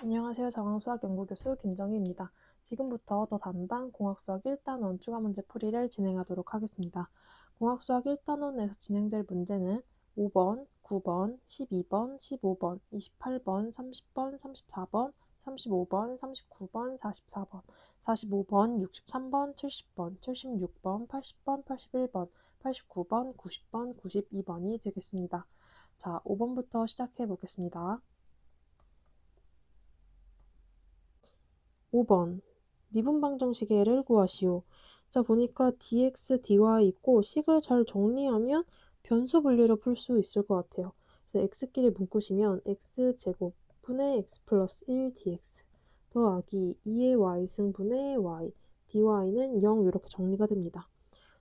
안녕하세요. 정황수학연구교수 김정희입니다. 지금부터 더 담당 공학수학 1단원 추가 문제 풀이를 진행하도록 하겠습니다. 공학수학 1단원에서 진행될 문제는 5번, 9번, 12번, 15번, 28번, 30번, 34번, 35번, 39번, 44번, 45번, 63번, 70번, 76번, 80번, 81번, 89번, 90번, 92번이 되겠습니다. 자, 5번부터 시작해 보겠습니다. 5번 미분방정식의 애를 구하시오. 자, 보니까 dx, dy 있고 식을 잘 정리하면 변수 분리로 풀 수 있을 것 같아요. 그래서 x끼리 묶으시면 x제곱 분의 x 플러스 1 dx 더하기 2의 y 승분의 y dy는 0 이렇게 정리가 됩니다.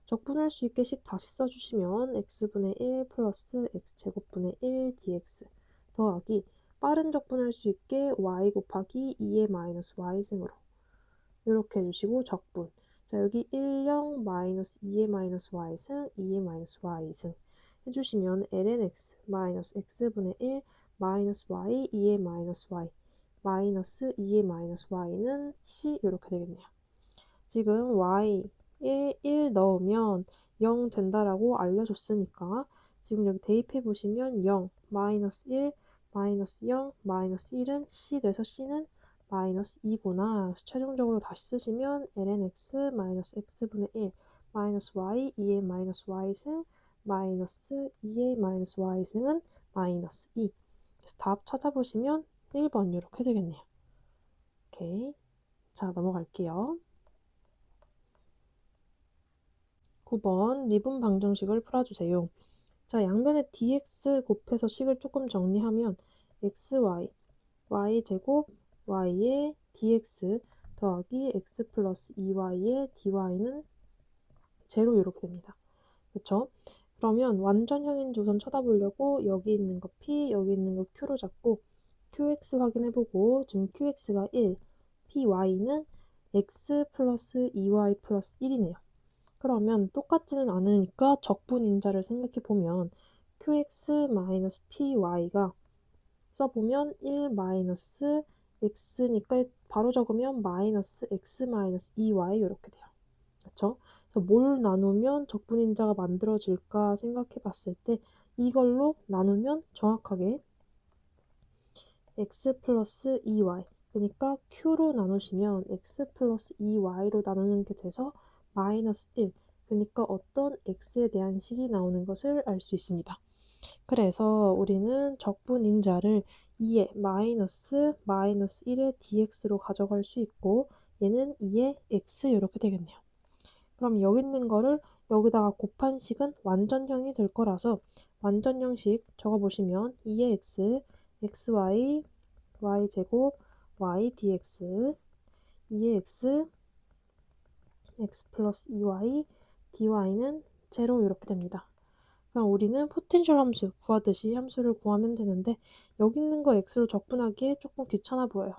적분할 수 있게 식 다시 써주시면 x분의 1 플러스 x제곱분의 1 dx 더하기 빠른 적분할 수 있게 y 곱하기 2의 마이너스 y승으로 이렇게 해주시고 적분. 자, 여기 1, 0, 마이너스 2의 마이너스 y승, 2의 마이너스 y승 해주시면 ln x 마이너스 x분의 1 마이너스 y, 2의 마이너스 y 마이너스 2의 마이너스 y는 c 이렇게 되겠네요. 지금 y에 1 넣으면 0 된다라고 알려줬으니까 지금 여기 대입해 보시면 0, 마이너스 1, 마이너스 0, 마이너스 1은 c 돼서 c는 마이너스 2구나. 최종적으로 다시 쓰시면 ln x 마이너스 x분의 1 마이너스 y 2의 마이너스 y승 마이너스 2의 마이너스 y승은 마이너스 2. 그래서 답 찾아보시면 1번 이렇게 되겠네요. 오케이. 자, 넘어갈게요. 9번 미분 방정식을 풀어주세요. 자, 양변에 dx 곱해서 식을 조금 정리하면 xy, y제곱, y의 dx 더하기 x 플러스 2y의 dy는 0 이렇게 됩니다. 그렇죠? 그러면 완전형인지 우선 쳐다보려고 여기 있는 거 p, 여기 있는 거 q로 잡고 qx 확인해보고 지금 qx가 1, py는 x 플러스 2y 플러스 1이네요. 그러면 똑같지는 않으니까 적분인자를 생각해보면 qx-py가 써보면 1-x니까 바로 적으면 마이너스 x-2y 이렇게 돼요. 그렇죠? 그래서 뭘 나누면 적분인자가 만들어질까 생각해봤을 때 이걸로 나누면 정확하게 x 플러스 2y 그러니까 q로 나누시면 x 플러스 2y로 나누는 게 돼서 마이너스 1 그러니까 어떤 x에 대한 식이 나오는 것을 알 수 있습니다. 그래서 우리는 적분인자를 2의 마이너스 1의 dx로 가져갈 수 있고 얘는 2의 x 이렇게 되겠네요. 그럼 여기 있는 거를 여기다가 곱한 식은 완전형이 될 거라서 완전형식 적어보시면 2의 x, xy, y제곱, y dx, 2의 x, x 플러스 2y, dy는 0 이렇게 됩니다. 그럼 우리는 포텐셜 함수 구하듯이 함수를 구하면 되는데 여기 있는 거 x로 적분하기에 조금 귀찮아 보여요.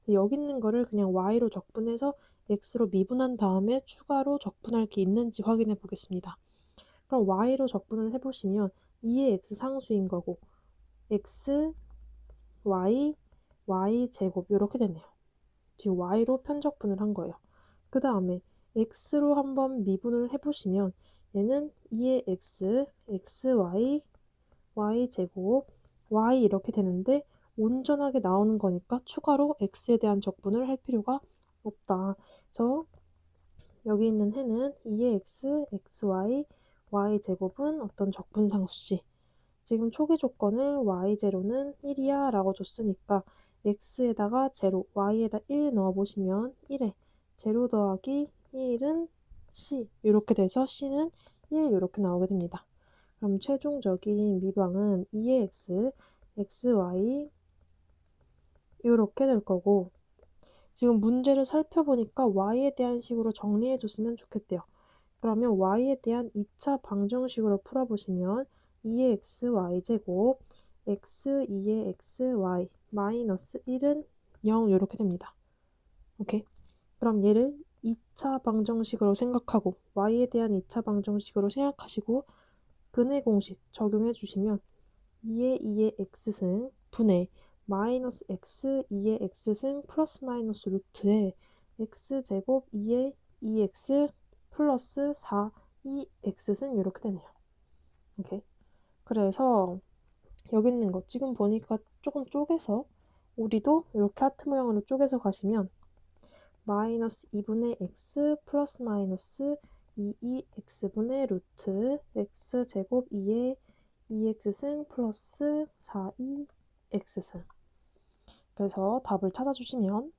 여기 있는 거를 그냥 y로 적분해서 x로 미분한 다음에 추가로 적분할 게 있는지 확인해 보겠습니다. 그럼 y로 적분을 해보시면 2의 x 상수인 거고 x, y, y제곱 이렇게 되네요. 지금 y로 편적분을 한 거예요. 그 다음에 x로 한번 미분을 해보시면 얘는 2의 x, xy, y제곱, y 이렇게 되는데 온전하게 나오는 거니까 추가로 x에 대한 적분을 할 필요가 없다. 그래서 여기 있는 해는 2의 x, xy, y제곱은 어떤 적분상수지. 지금 초기 조건을 y0는 1이야 라고 줬으니까 x에다가 0, y에다 1 넣어보시면 1에 0 더하기 1은 c 이렇게 돼서 c는 1 이렇게 나오게 됩니다. 그럼 최종적인 미방은 2의 x, xy 이렇게 될 거고 지금 문제를 살펴보니까 y에 대한 식으로 정리해 줬으면 좋겠대요. 그러면 y에 대한 2차 방정식으로 풀어보시면 2의 x, y제곱, x, 2의 x, y, 마이너스 1은 0 이렇게 됩니다. 오케이? 그럼 얘를 2차 방정식으로 생각하고 y에 대한 2차 방정식으로 생각하시고 근의 공식 적용해 주시면 2의 x승 분의 마이너스 x 2의 x승 플러스 마이너스 루트에 x제곱 2의 2x 플러스 4 2x승 이렇게 되네요. 오케이. 그래서 여기 있는 거 지금 보니까 조금 쪼개서 우리도 이렇게 하트 모양으로 쪼개서 가시면 마이너스 2분의 x 플러스 마이너스 2x분의 루트 x제곱 2의 2x승 플러스 4x승. 그래서 답을 찾아주시면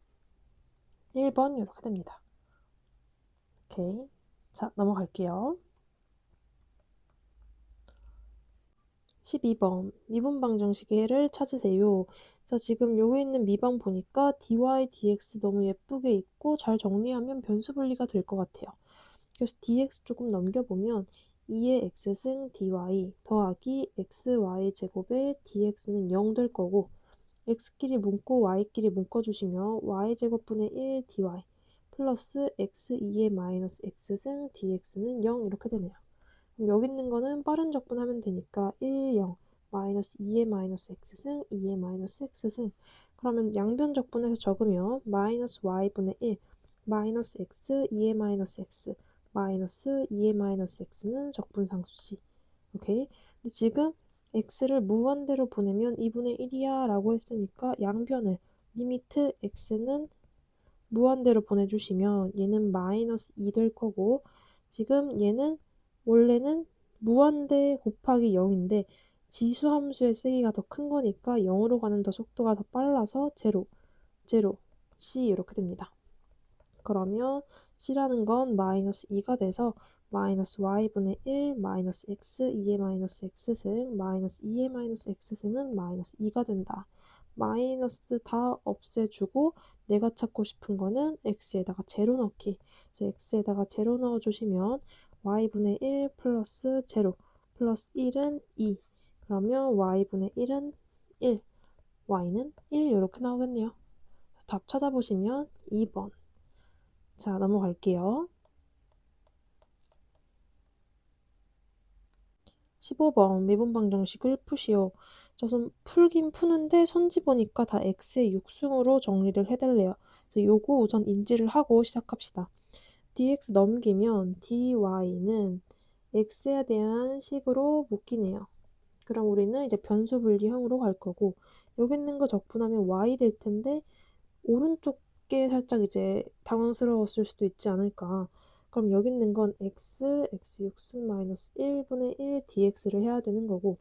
1번 이렇게 됩니다. 오케이. 자, 넘어갈게요. 12번 미분 방정식의 찾으세요. 자, 지금 여기 있는 미방 보니까 dy, dx 너무 예쁘게 있고 잘 정리하면 변수 분리가 될 것 같아요. 그래서 dx 조금 넘겨보면 2의 x승 dy 더하기 xy 제곱의 dx는 0 될 거고 x끼리 묶고 y끼리 묶어주시면 y제곱분의 1 dy 플러스 x2의 마이너스 x승 dx는 0 이렇게 되네요. 그럼 여기 있는 거는 빠른 적분하면 되니까 1, 0, 마이너스 2의 마이너스 x승, 2의 마이너스 x승. 그러면 양변 적분해서 적으면 마이너스 y분의 1, 마이너스 x, 2의 마이너스 x, 마이너스 2의 마이너스 x는 적분상수지. 오케이? 근데 지금 x를 무한대로 보내면 2분의 1이야 라고 했으니까 양변을 리미트 x는 무한대로 보내주시면 얘는 마이너스 2 될 거고 지금 얘는 원래는 무한대 곱하기 0인데 지수 함수의 세기가 더 큰 거니까 0으로 가는 더 속도가 더 빨라서 0, 0, c 이렇게 됩니다. 그러면 c라는 건 마이너스 2가 돼서 마이너스 y분의 1 마이너스 x 2의 마이너스 x승 마이너스 2의 마이너스 x승은 마이너스 2가 된다. 마이너스 다 없애주고 내가 찾고 싶은 거는 x에다가 제로 넣기. 그래서 x에다가 제로 넣어주시면 y분의 1 플러스 제로 플러스 1은 2. 그러면 y분의 1은 1, y는 1 이렇게 나오겠네요. 답 찾아보시면 2번. 자, 넘어갈게요. 15번 미분 방정식을 푸시오. 저선 풀긴 푸는데 선지 보니까 다 x의 육승으로 정리를 해달래요. 그래서 요거 우선 인지를 하고 시작합시다. dx 넘기면 dy는 x에 대한 식으로 묶이네요. 그럼 우리는 이제 변수 분리형으로 갈 거고 여기 있는 거 적분하면 y 될 텐데 오른쪽에 살짝 이제 당황스러웠을 수도 있지 않을까. 그럼 여기 있는 건 x, x6승 마이너스 1분의 1 dx를 해야 되는 거고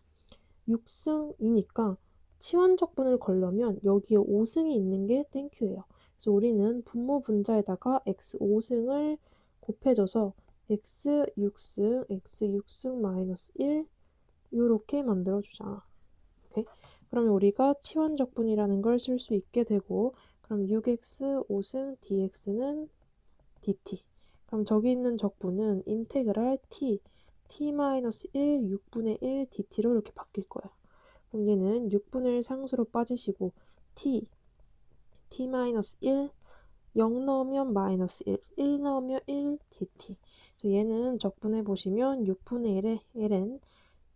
6승이니까 치환적분을 걸려면 여기에 5승이 있는 게 땡큐예요. 그래서 우리는 분모 분자에다가 x5승을 곱해줘서 x6승, x6승 마이너스 1 이렇게 만들어주자. 오케이? 그러면 우리가 치환적분이라는 걸 쓸 수 있게 되고 그럼 6x 5승 dx는 dt. 그럼 저기 있는 적분은 인테그랄 t, t-1 6분의 1 dt로 이렇게 바뀔 거예요. 그럼 얘는 6분의 1 상수로 빠지시고 t, t-1, 0 넣으면 마이너스 1, 1 넣으면 1 dt. 그래서 얘는 적분해 보시면 6분의 1의 ln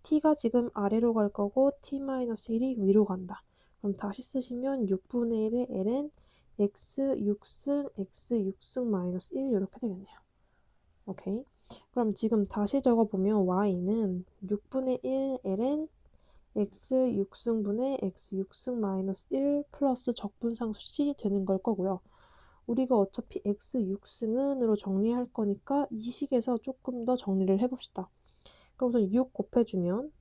t가 지금 아래로 갈 거고 t-1이 위로 간다. 그럼 다시 쓰시면 6분의 1의 ln x6승 마이너스 1 이렇게 되겠네요. 오케이. 그럼 지금 다시 적어보면 y는 6분의 1 ln x6승분의 x6승 마이너스 1 플러스 적분상수 c 되는 걸 거고요. 우리가 어차피 x6승은으로 정리할 거니까 이 식에서 조금 더 정리를 해봅시다. 그럼 우선 6 곱해주면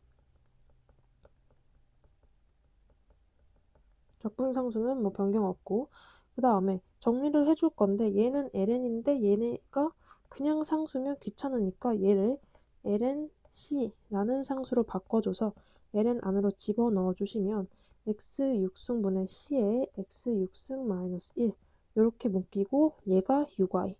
적분상수는 뭐 변경 없고 그 다음에 정리를 해줄 건데 얘는 ln인데 얘네가 그냥 상수면 귀찮으니까 얘를 lnc라는 상수로 바꿔줘서 ln 안으로 집어넣어 주시면 x6승분의 c에 x6승 마이너스 1 이렇게 묶이고 얘가 6y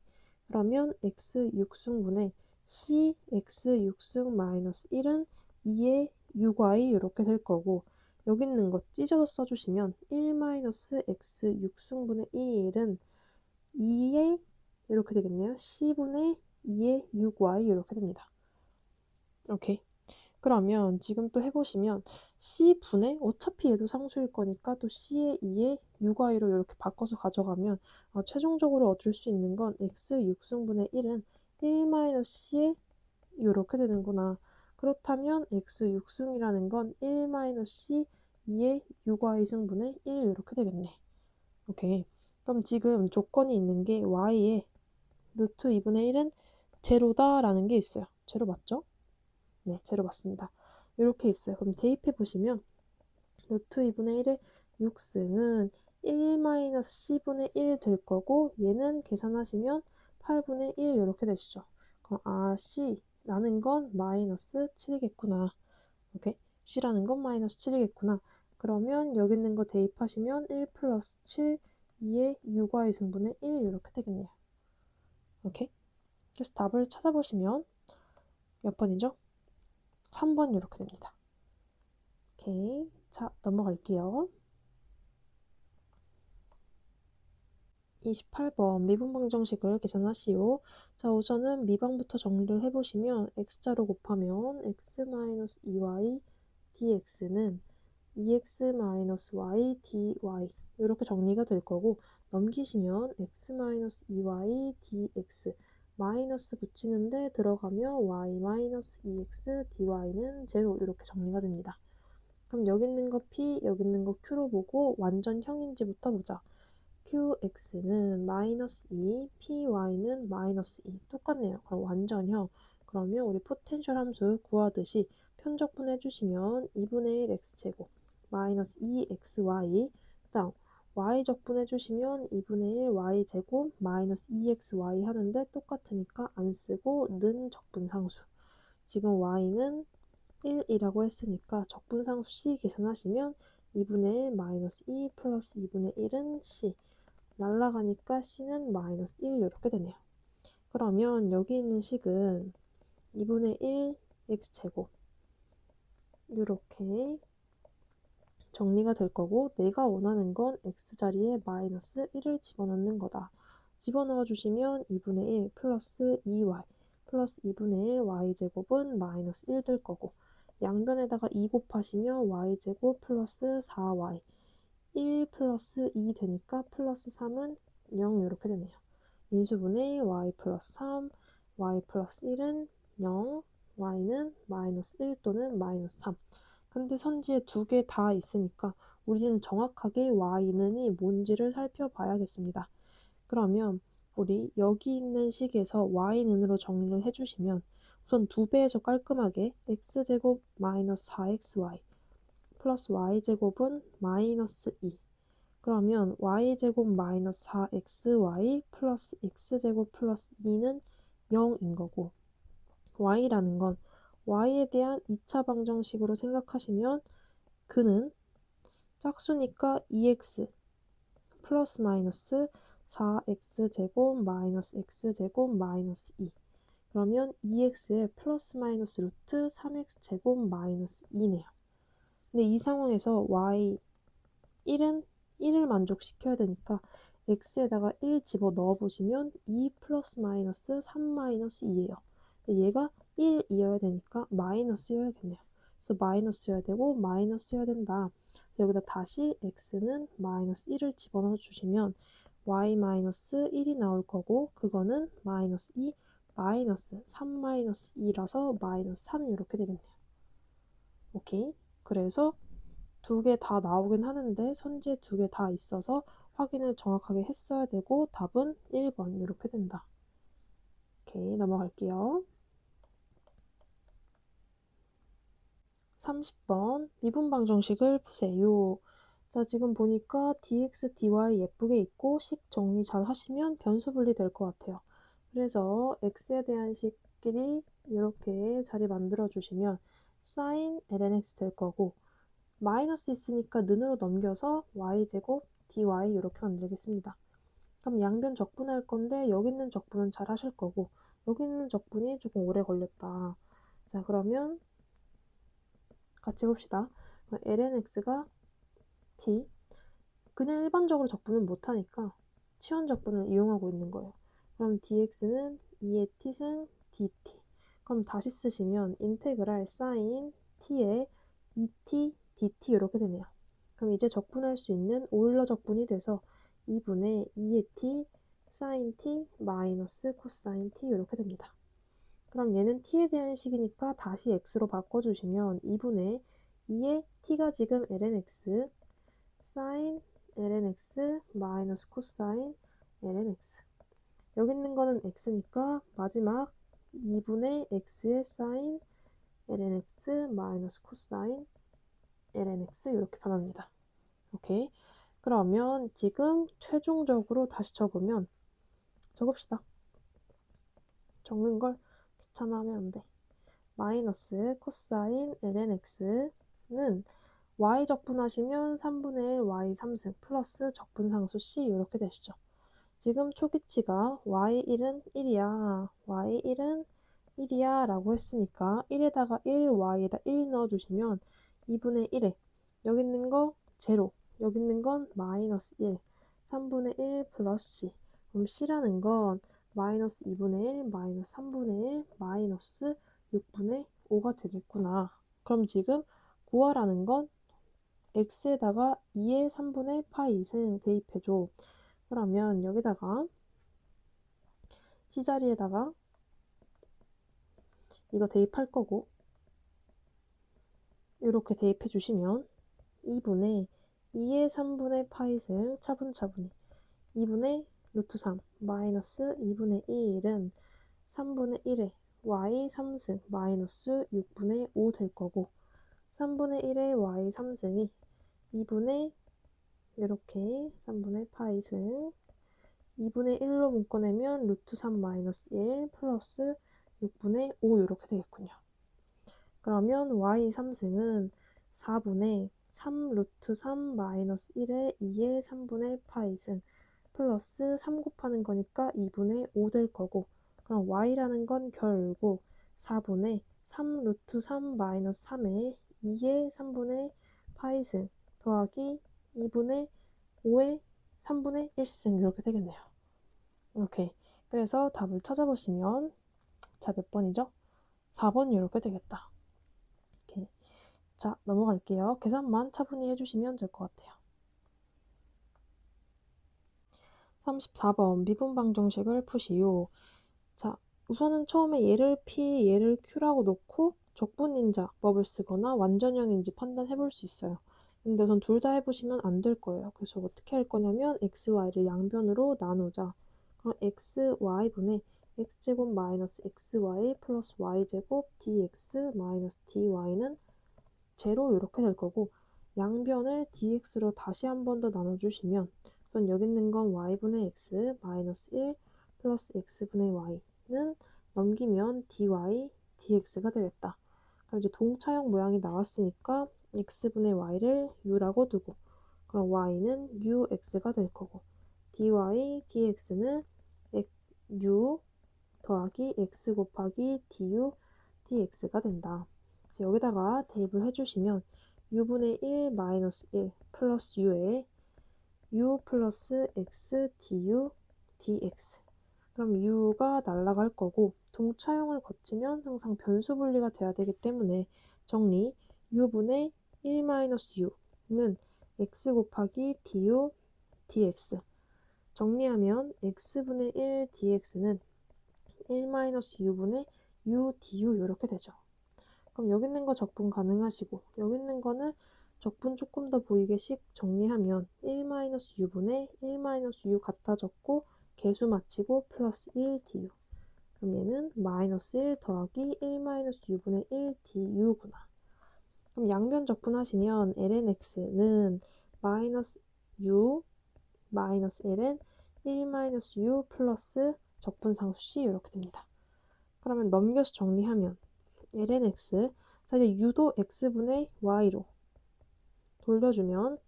그러면 x6승분의 c x6승 마이너스 1은 2의 6y 이렇게 될 거고 여기 있는 거 찢어서 써주시면 1-x 6승분의 1은 2의 이렇게 되겠네요. c분의 2의 6y 이렇게 됩니다. 오케이. 그러면 지금 또 해보시면 C분의 어차피 얘도 상수일 거니까 또 C의 2의 6y로 이렇게 바꿔서 가져가면 최종적으로 얻을 수 있는 건 x 6승분의 1은 1-c에 이렇게 되는구나. 그렇다면 x 6승이라는 건 1-c 2의 6y 승분의 1 이렇게 되겠네. 오케이. 그럼 지금 조건이 있는 게 y의 루트 2분의 1은 제로다라는 게 있어요. 제로 맞죠? 네, 제로 맞습니다. 이렇게 있어요. 그럼 대입해 보시면 루트 2분의 1의 6승은 1-c분의 1 될 거고 얘는 계산하시면 8분의 1 이렇게 되시죠. 그럼 C라는 건 마이너스 7이겠구나. 오케이? C라는 건 마이너스 7이겠구나. 그러면 여기 있는 거 대입하시면 1 플러스 7, 2의 6y 승분의 1 이렇게 되겠네요. 오케이? 그래서 답을 찾아보시면 몇 번이죠? 3번 이렇게 됩니다. 오케이. 자, 넘어갈게요. 28번 미분방정식을 계산하시오. 자, 우선은 미방부터 정리를 해보시면 x자로 곱하면 x-2y dx는 2x-y dy 이렇게 정리가 될 거고 넘기시면 x-2y dx 마이너스 붙이는데 들어가면 y-2x dy는 0 이렇게 정리가 됩니다. 그럼 여기 있는 거 p, 여기 있는 거 q로 보고 완전형인지부터 보자. qx는 마이너스 2, py는 마이너스 2 똑같네요. 그럼 완전형. 그러면 우리 포텐셜 함수 구하듯이 편적분 해주시면 2분의 1 x제곱 마이너스 2xy 그 다음 y적분 해주시면 2분의 1 y제곱 마이너스 2xy 하는데 똑같으니까 안 쓰고 는 적분상수. 지금 y는 1이라고 했으니까 적분상수 c 계산하시면 2분의 1 마이너스 2 플러스 2분의 1은 c 날라가니까 c는 마이너스 1 이렇게 되네요. 그러면 여기 있는 식은 2분의 1 x제곱 이렇게 정리가 될 거고 내가 원하는 건 x자리에 마이너스 1을 집어넣는 거다. 집어넣어 주시면 2분의 1 플러스 2y 플러스 2분의 1 y제곱은 마이너스 1 될 거고 양변에다가 2 곱하시면 y제곱 플러스 4y 1 플러스 2 되니까 플러스 3은 0 이렇게 되네요. 인수분해 y 플러스 3, y 플러스 1은 0, y는 마이너스 1 또는 마이너스 3. 근데 선지에 두 개 다 있으니까 우리는 정확하게 y는이 뭔지를 살펴봐야겠습니다. 그러면 우리 여기 있는 식에서 y는으로 정리를 해주시면 우선 2배에서 깔끔하게 x제곱 마이너스 4xy 플러스 y제곱은 마이너스 2. 그러면 y제곱 마이너스 4xy 플러스 x제곱 플러스 2는 0인 거고 y라는 건 y에 대한 2차 방정식으로 생각하시면 그는 짝수니까 2x 플러스 마이너스 4x제곱 마이너스 x제곱 마이너스 2 그러면 2x에 플러스 마이너스 루트 3x제곱 마이너스 2네요. 근데 이 상황에서 y 1은 1을 만족시켜야 되니까 x에다가 1 집어넣어 보시면 2 플러스 마이너스 3 마이너스 2예요. 근데 얘가 1이어야 되니까 마이너스여야겠네요. 그래서 마이너스여야 되고 마이너스여야 된다. 여기다 다시 x는 마이너스 1을 집어넣어 주시면 y 마이너스 1이 나올 거고 그거는 마이너스 2 마이너스 3 마이너스 2라서 마이너스 3 이렇게 되겠네요. 오케이. 그래서 두 개 다 나오긴 하는데 선지에 두 개 다 있어서 확인을 정확하게 했어야 되고 답은 1번 이렇게 된다. 오케이, 넘어갈게요. 30번 미분방정식을 푸세요. 자, 지금 보니까 dx, dy 예쁘게 있고 식 정리 잘 하시면 변수 분리 될 것 같아요. 그래서 x에 대한 식끼리 이렇게 자리 만들어 주시면 sin lnx 될 거고 마이너스 있으니까 는으로 넘겨서 y제곱 dy 이렇게 만들겠습니다. 그럼 양변 적분할 건데 여기 있는 적분은 잘 하실 거고 여기 있는 적분이 조금 오래 걸렸다. 자, 그러면 같이 봅시다. lnx가 t 그냥 일반적으로 적분은 못하니까 치환 적분을 이용하고 있는 거예요. 그럼 dx는 2의 t승 dt 그럼 다시 쓰시면 인테그랄 sin t의 2t dt 이렇게 되네요. 그럼 이제 적분할 수 있는 오일러 적분이 돼서 2분의 2의 t sin t 마이너스 코사인 t 이렇게 됩니다. 그럼 얘는 t에 대한 식이니까 다시 x로 바꿔주시면 2분의 2의 t가 지금 ln x sin ln x 마이너스 코사인 ln x. 여기 있는 거는 x니까 마지막 2분의 x의 sin ln x 마이너스 코사인 ln x 이렇게 변합니다. 오케이. 그러면 지금 최종적으로 다시 적으면 적읍시다. 적는 걸 귀찮아하면 안 돼. 마이너스 코사인 ln x는 y 적분하시면 3분의 1 y 3승 플러스 적분상수 c 이렇게 되시죠. 지금 초기치가 y1은 1이야, y1은 1이야 라고 했으니까 1에다가 1, y에다 1 넣어주시면 2분의 1에 여기 있는 거 제로, 여기 있는 건 마이너스 1, 3분의 1 플러스 c. 그럼 c라는 건 마이너스 2분의 1, 마이너스 3분의 1, 마이너스 6분의 5가 되겠구나. 그럼 지금 구하라는 건 x에다가 2의 3분의 파이 2승 대입해줘. 그러면 여기다가 c자리에다가 이거 대입할 거고 이렇게 대입해 주시면 2분의 2의 3분의 파이승 차분차분히 2분의 루트 3 마이너스 2분의 1은 3분의 1에 y 3승 마이너스 6분의 5 될 거고 3분의 1의 y 3승이 2분의 이렇게 3분의 파이승 2분의 1로 묶어내면 루트 3 마이너스 1 플러스 6분의 5 이렇게 되겠군요. 그러면 y 3승은 4분의 3 루트 3 마이너스 1에 2의 3분의 파이승 플러스 3 곱하는 거니까 2분의 5 될 거고 그럼 y라는 건 결국 4분의 3 루트 3 마이너스 3에 2의 3분의 파이승 더하기 2분의 5의 3분의 1승 이렇게 되겠네요. 오케이. 그래서 답을 찾아보시면 자, 몇 번이죠? 4번 이렇게 되겠다. 오케이. 자, 넘어갈게요. 계산만 차분히 해주시면 될 것 같아요. 34번 미분 방정식을 푸시오. 자, 우선은 처음에 얘를 P, 얘를 Q라고 놓고 적분인자법을 쓰거나 완전형인지 판단해 볼 수 있어요. 근데 우선 둘 다 해보시면 안 될 거예요. 그래서 어떻게 할 거냐면 x, y를 양변으로 나누자. 그럼 x, y분의 x제곱 마이너스 xy 플러스 y제곱 dx 마이너스 dy는 제로 이렇게 될 거고 양변을 dx로 다시 한 번 더 나눠주시면 우선 여기 있는 건 y분의 x 마이너스 1 플러스 x분의 y는 넘기면 dy dx가 되겠다. 그럼 이제 동차형 모양이 나왔으니까 x분의 y를 u라고 두고 그럼 y는 ux가 될 거고 dy dx는 u 더하기 x 곱하기 du dx가 된다. 여기다가 대입을 해주시면 u분의 1 마이너스 1 플러스 u에 u 플러스 x du dx. 그럼 u가 날아갈 거고 동차형을 거치면 항상 변수 분리가 돼야 되기 때문에 정리 u분의 1 마이너스 u는 x 곱하기 du dx. 정리하면 x분의 1 dx는 1 마이너스 u분의 u du 이렇게 되죠. 그럼 여기 있는 거 적분 가능하시고 여기 있는 거는 적분 조금 더 보이게씩 정리하면 1-u분의 1-u 갖다 적고 개수 맞히고 플러스 1 du. 그럼 얘는 마이너스 1 더하기 1-u분의 1 du구나. 그럼 양변 적분하시면 ln x는 마이너스 u 마이너스 ln 1-u 플러스 적분상수 c 이렇게 됩니다. 그러면 넘겨서 정리하면 ln x 자 이제 u도 x분의 y로 돌려주면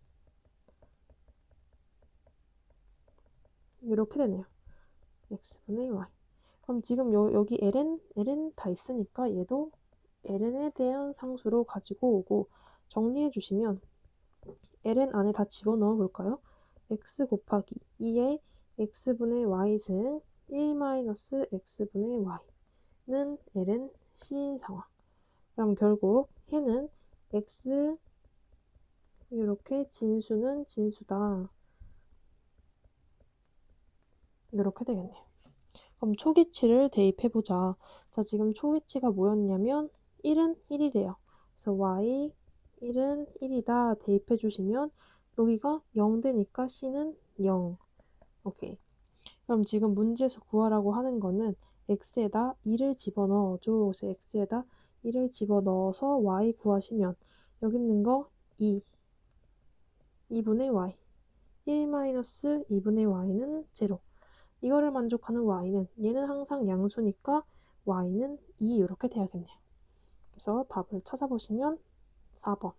이렇게 되네요. x분의 y. 그럼 지금 여기 ln 다 있으니까 얘도 ln에 대한 상수로 가지고 오고 정리해 주시면 ln 안에 다 집어넣어 볼까요? x 곱하기 2의 x분의 y승 1-x분의 y는 ln c인 상황. 그럼 결국 해는 x 이렇게 진수는 진수다. 이렇게 되겠네요. 그럼 초기치를 대입해보자. 자, 지금 초기치가 뭐였냐면 1은 1이래요. 그래서 y 1은 1이다 대입해주시면 여기가 0 되니까 c는 0. 오케이. 그럼 지금 문제에서 구하라고 하는 거는 x에다 2를 집어넣어줘. 그래서 x에다 2를 집어넣어서 y 구하시면 여기 있는 거 2, 2분의 y. 1-2분의 y는 0. 이거를 만족하는 y는 얘는 항상 양수니까 y는 2 이렇게 돼야겠네요. 그래서 답을 찾아보시면 4번.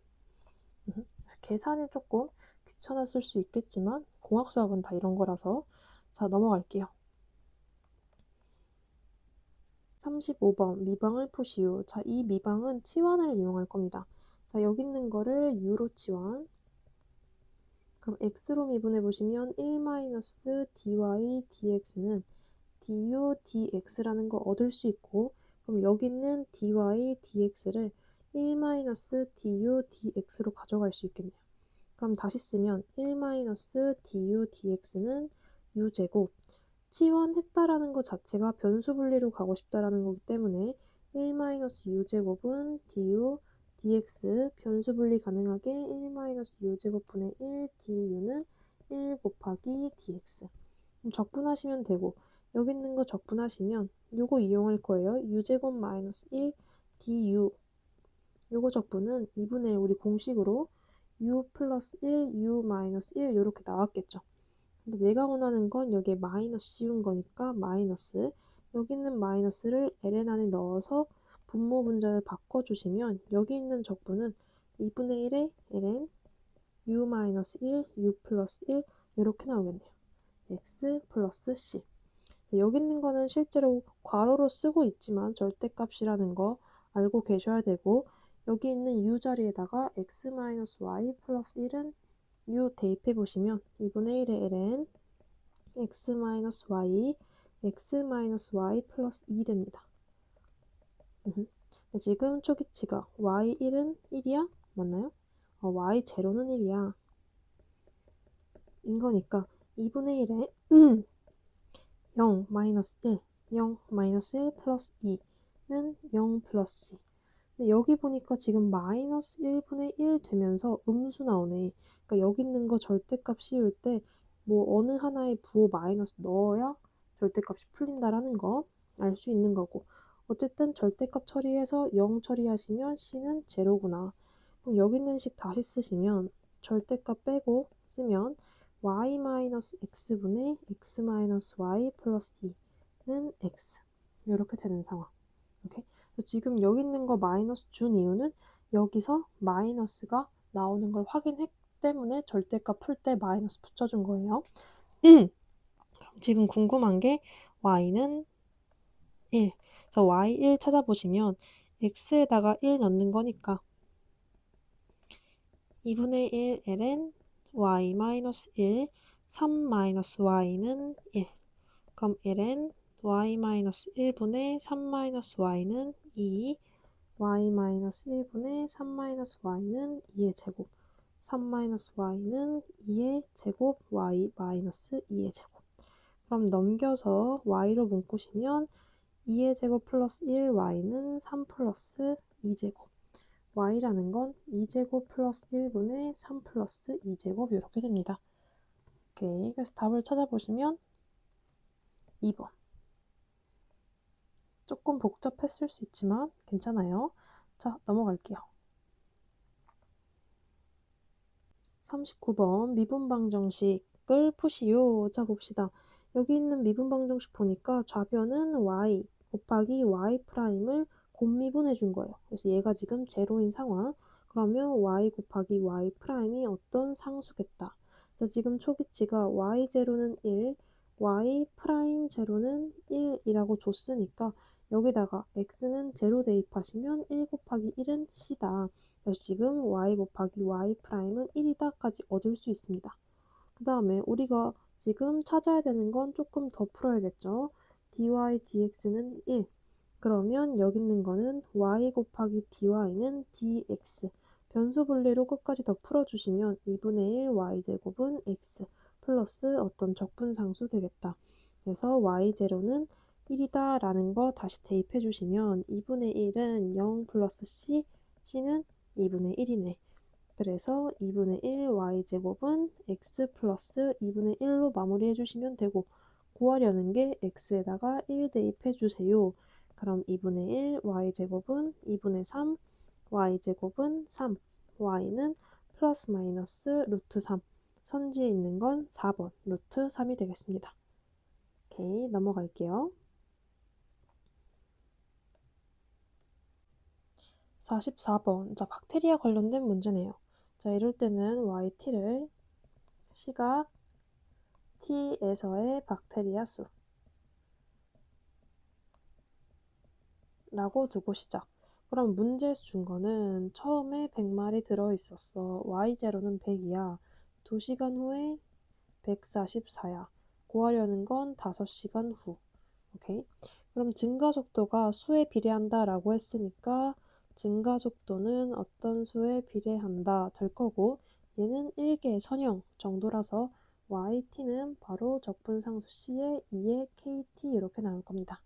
그래서 계산이 조금 귀찮았을 수 있겠지만 공학수학은 다 이런 거라서 자 넘어갈게요. 35번 미방을 푸시오. 자, 이 미방은 치환을 이용할 겁니다. 자, 여기 있는 거를 u로 치환. 그럼 x로 미분해 보시면 1-dy dx는 du dx라는 거 얻을 수 있고 그럼 여기 있는 dy dx를 1-du dx로 가져갈 수 있겠네요. 그럼 다시 쓰면 1-du dx는 u제곱 치환했다라는 것 자체가 변수 분리로 가고 싶다라는 거기 때문에 1-u제곱은 du dx 변수 분리 가능하게 1-u제곱분의 1 du는 1 곱하기 dx 적분하시면 되고 여기 있는 거 적분하시면 요거 이용할 거예요. u제곱 마이너스 1 du 요거 적분은 2분의 1 우리 공식으로 u 플러스 1 u 마이너스 1 이렇게 나왔겠죠. 근데 내가 원하는 건 여기에 마이너스 씌운 거니까 마이너스 여기 있는 마이너스를 ln 안에 넣어서 분모 분자를 바꿔주시면 여기 있는 적분은 2분의 1에 ln u 마이너스 1 u 플러스 1 이렇게 나오겠네요. x 플러스 c 여기 있는 거는 실제로 괄호로 쓰고 있지만 절대값이라는 거 알고 계셔야 되고 여기 있는 u 자리에다가 x-y 플러스 1은 u 대입해 보시면 2분의 1의 ln x-y x-y 플러스 2 됩니다. 지금 초기치가 y1은 1이야? 맞나요? y0는 1이야. 인 거니까 2분의 1에 0 마이너스 1 0 마이너스 1 플러스 2는 0 플러스 2 근데 여기 보니까 지금 마이너스 1분의 1 되면서 음수 나오네. 그러니까 여기 있는 거 절대값 씌울 때 뭐 어느 하나에 부호 마이너스 넣어야 절대값이 풀린다라는 거 알 수 있는 거고 어쨌든 절대값 처리해서 0 처리하시면 c는 제로구나. 그럼 여기 있는 식 다시 쓰시면 절대값 빼고 쓰면 y-x분의 x-y 플러스 2는 x 이렇게 되는 상황. 오케이? 지금 여기 있는 거 마이너스 준 이유는 여기서 마이너스가 나오는 걸 확인했기 때문에 절대값 풀 때 마이너스 붙여준 거예요. 지금 궁금한 게 y는 1. 그래서 y1 찾아보시면 x에다가 1 넣는 거니까 2분의 1 ln y-1 3-y는 1 그럼 ln y-1분의 3-y는 2 y-1분의 3-y는 2의 제곱 3-y는 2의 제곱 y-2의 제곱 그럼 넘겨서 y로 묶으시면 2의 제곱 플러스 1 y는 3 플러스 2제곱 y라는 건 2제곱 플러스 1분의 3 플러스 2제곱 이렇게 됩니다. 오케이. 그래서 답을 찾아보시면 2번. 조금 복잡했을 수 있지만 괜찮아요. 자, 넘어갈게요. 39번 미분방정식을 푸시오. 자, 봅시다. 여기 있는 미분방정식 보니까 좌변은 y 곱하기 y 프라임을 곱미분해 준 거예요. 그래서 얘가 지금 제로인 상황. 그러면 y 곱하기 y 프라임이 어떤 상수겠다. 자, 지금 초기치가 y0는 1, y 프라임 제로는 1이라고 줬으니까 여기다가 x는 제로 대입하시면 1 곱하기 1은 c다. 그래서 지금 y 곱하기 y 프라임은 1이다까지 얻을 수 있습니다. 그 다음에 우리가 지금 찾아야 되는 건 조금 더 풀어야겠죠. dy dx는 1. 그러면 여기 있는 거는 y 곱하기 dy는 dx. 변수 분리로 끝까지 더 풀어주시면 2분의 1 y제곱은 x 플러스 어떤 적분상수 되겠다. 그래서 y0는 1이다 라는 거 다시 대입해 주시면 2분의 1은 0 플러스 c, c는 2분의 1이네. 그래서 2분의 1 y제곱은 x 플러스 2분의 1로 마무리해 주시면 되고, 구하려는 게 x에다가 1 대입해 주세요. 그럼 2분의 1 y제곱은 2분의 3 y제곱은 3, y는 플러스 마이너스 루트 3, 선지에 있는 건 4번 루트 3이 되겠습니다. 오케이, 넘어갈게요. 44번. 자, 박테리아 관련된 문제네요. 자, 이럴 때는 yt를 시각 t에서의 박테리아 수 라고 두고 시작. 그럼 문제에서 준 거는 처음에 100마리 들어있었어. y0는 100이야. 2시간 후에 144야. 구하려는 건 5시간 후. 오케이. 그럼 증가 속도가 수에 비례한다 라고 했으니까 증가 속도는 어떤 수에 비례한다 될 거고, 얘는 1개의 선형 정도라서 yt는 바로 적분상수 c의 2의 kt 이렇게 나올 겁니다.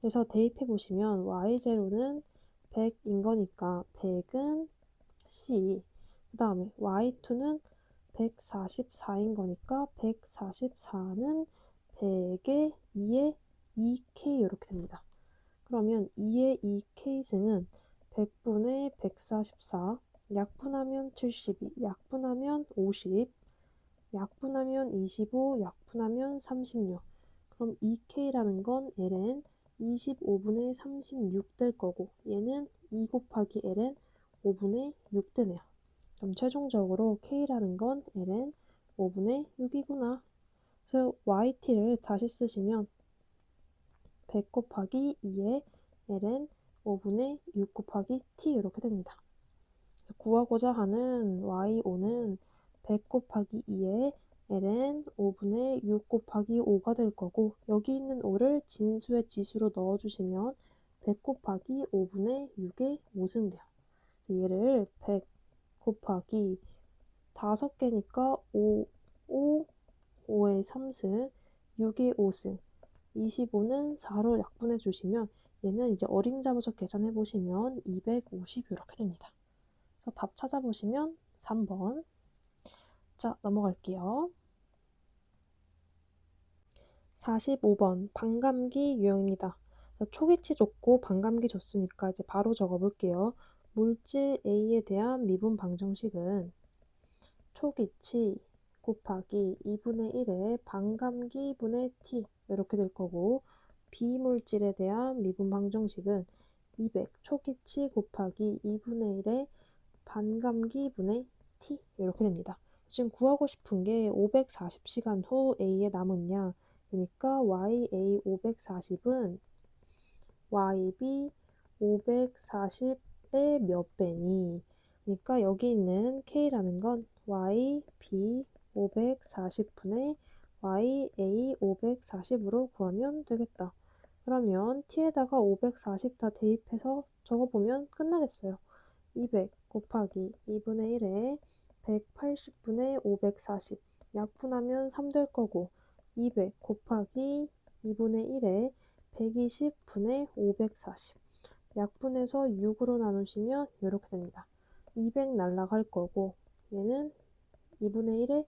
그래서 대입해 보시면 y0는 100인 거니까 100은 c, 그 다음에 y2는 144인 거니까 144는 100의 2의 2k 이렇게 됩니다. 그러면 2의 2k승은 100분의 144, 약분하면 72, 약분하면 50, 약분하면 25, 약분하면 36. 그럼 2k라는 건 ln 25분의 36 될 거고, 얘는 2 곱하기 ln 5분의 6 되네요. 그럼 최종적으로 k라는 건 ln 5분의 6이구나. 그래서 yt를 다시 쓰시면 100 곱하기 2에 ln 5분의 6 곱하기 t 이렇게 됩니다. 그래서 구하고자 하는 y5는 100 곱하기 2에 ln 5분의 6 곱하기 5가 될 거고, 여기 있는 5를 진수의 지수로 넣어주시면 100 곱하기 5분의 6의 5승 돼요. 얘를 100 곱하기 5개니까 5, 5의 3승, 6의 5승, 25는 4로 약분해 주시면 얘는 이제 어림잡아서 계산해 보시면 250 이렇게 됩니다. 그래서 답 찾아보시면 3번. 자, 넘어갈게요. 45번 반감기 유형입니다. 초기치 줬고 반감기 줬으니까 이제 바로 적어볼게요. 물질 A에 대한 미분 방정식은 초기치 곱하기 2분의 1의 반감기 분의 t 이렇게 될 거고, 비물질에 대한 미분 방정식은 200 초기치 곱하기 2분의 1의 반감기 분의 t 이렇게 됩니다. 지금 구하고 싶은 게 540시간 후 A에 남은 양, 그러니까 YA 540은 YB 540의 몇 배니? 그러니까 여기 있는 K라는 건 YB 540분의 YA 540으로 구하면 되겠다. 그러면 T에다가 540 다 대입해서 적어보면 끝나겠어요. 200 곱하기 2분의 1에 180분의 540 약분하면 3 될 거고, 200 곱하기 2분의 1에 120분의 540 약분해서 6으로 나누시면 이렇게 됩니다. 200 날라갈 거고, 얘는 2분의 1에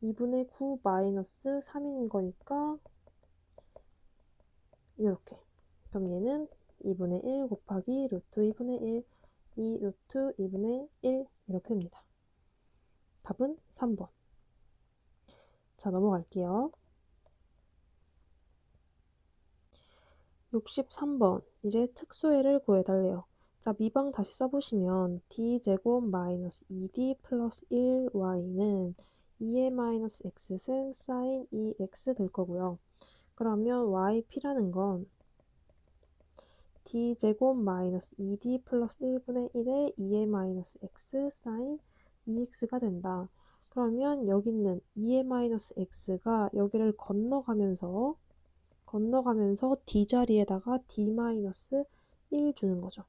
2분의 9 마이너스 3인 거니까 이렇게. 그럼 얘는 2분의 1 곱하기 루트 2분의 1, 2 루트 2분의 1 이렇게 됩니다. 답은 3번. 자, 넘어갈게요. 63번. 이제 특수해를 구해달래요. 자, 미방 다시 써보시면 d제곱 마이너스 2d 플러스 1y는 2의 마이너스 x승 사인 2x 될 거고요. 그러면 yp라는 건 d제곱 마이너스 2d 플러스 1분의 1에 2의 마이너스 x 사인 2x가 된다. 그러면 여기 있는 2의 마이너스 x가 여기를 건너가면서 건너가면서 d 자리에다가 d-1 주는 거죠.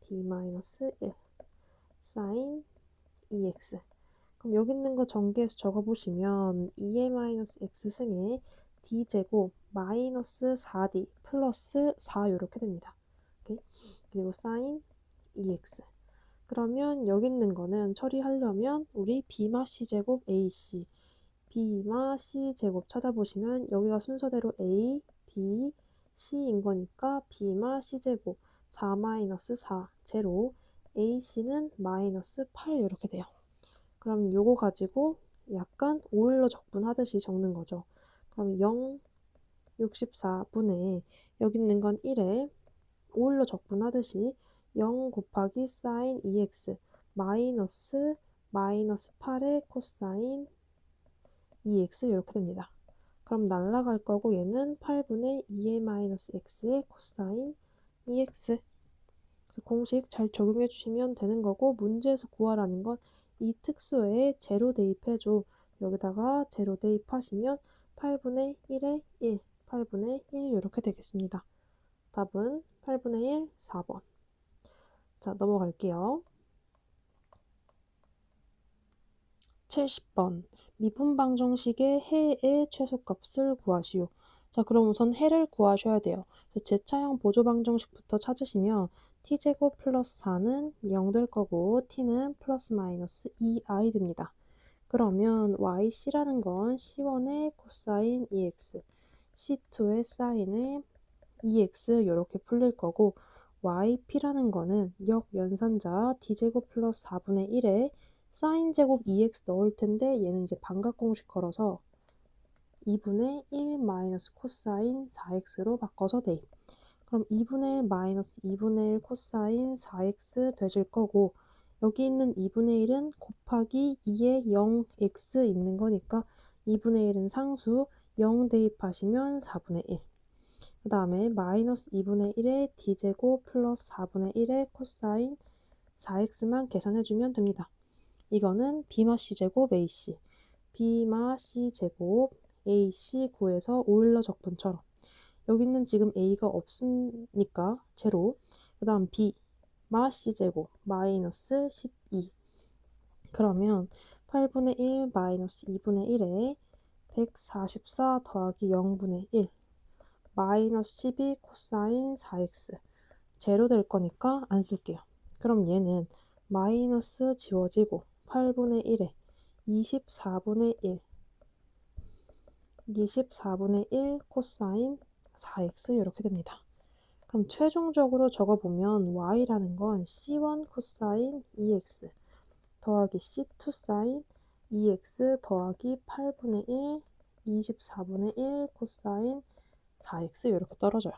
d-1 sin 2x. 그럼 여기 있는 거 전개해서 적어보시면 2a-x 승에 d제곱 마이너스 4d 플러스 4 이렇게 됩니다. 오케이? 그리고 sin 2x. 그러면 여기 있는 거는 처리하려면 우리 b마 c제곱 ac, b마 c제곱 찾아보시면 여기가 순서대로 a, b, c인 거니까 b마 c제곱 4-4 제로, ac는 마이너스 8 이렇게 돼요. 그럼 요거 가지고 약간 오일러 적분하듯이 적는 거죠. 그럼 0, 64분의 여기 있는 건 1에 오일러 적분하듯이 0 곱하기 sin 2x 마이너스 8의 코사인 2x 이렇게 됩니다. 그럼 날라갈 거고 얘는 8분의 2a-x의 코사인 2x. 그래서 공식 잘 적용해 주시면 되는 거고 문제에서 구하라는 건 이 특수에 제로 대입해줘. 여기다가 제로 대입하시면 8분의 1에 1, 8분의 1 이렇게 되겠습니다. 답은 8분의 1, 4번. 자, 넘어갈게요. 70번. 미분방정식의 해의 최소값을 구하시오. 자, 그럼 우선 해를 구하셔야 돼요. 제차형 보조방정식부터 찾으시면 t제곱 플러스 4는 0 될 거고 t는 플러스 마이너스 2i 됩니다. 그러면 yc라는 건 c1의 코사인 2x, c2의 사인의 2x 이렇게 풀릴 거고 yp라는 거는 역연산자 d제곱 플러스 4분의 1에 사인 제곱 2x 넣을 텐데 얘는 이제 반각 공식 걸어서 2분의 1 마이너스 코사인 4x로 바꿔서 대입. 그럼 2분의 1 마이너스 2분의 1 코사인 4x 되실 거고 여기 있는 2분의 1은 곱하기 2에 0x 있는 거니까 2분의 1은 상수 0 대입하시면 4분의 1. 그 다음에 마이너스 2분의 1의 d제곱 플러스 4분의 1의 코사인 4x만 계산해주면 됩니다. 이거는 b마 c제곱 ac, b마 c제곱 ac 구해서 오일러 적분처럼 여기는 지금 a가 없으니까 제로, 그 다음 b마 c제곱 마이너스 12. 그러면 8분의 1 마이너스 2분의 1에 144 더하기 0분의 1 마이너스 12 코사인 4x 제로 될 거니까 안 쓸게요. 그럼 얘는 마이너스 지워지고 8분의 1에 24분의 1 24분의 1 코사인 4x 이렇게 됩니다. 그럼 최종적으로 적어보면 y라는 건 c1 코사인 2x 더하기 c2 사인 2x 더하기 8분의 1 24분의 1 코사인 4x 이렇게 떨어져요.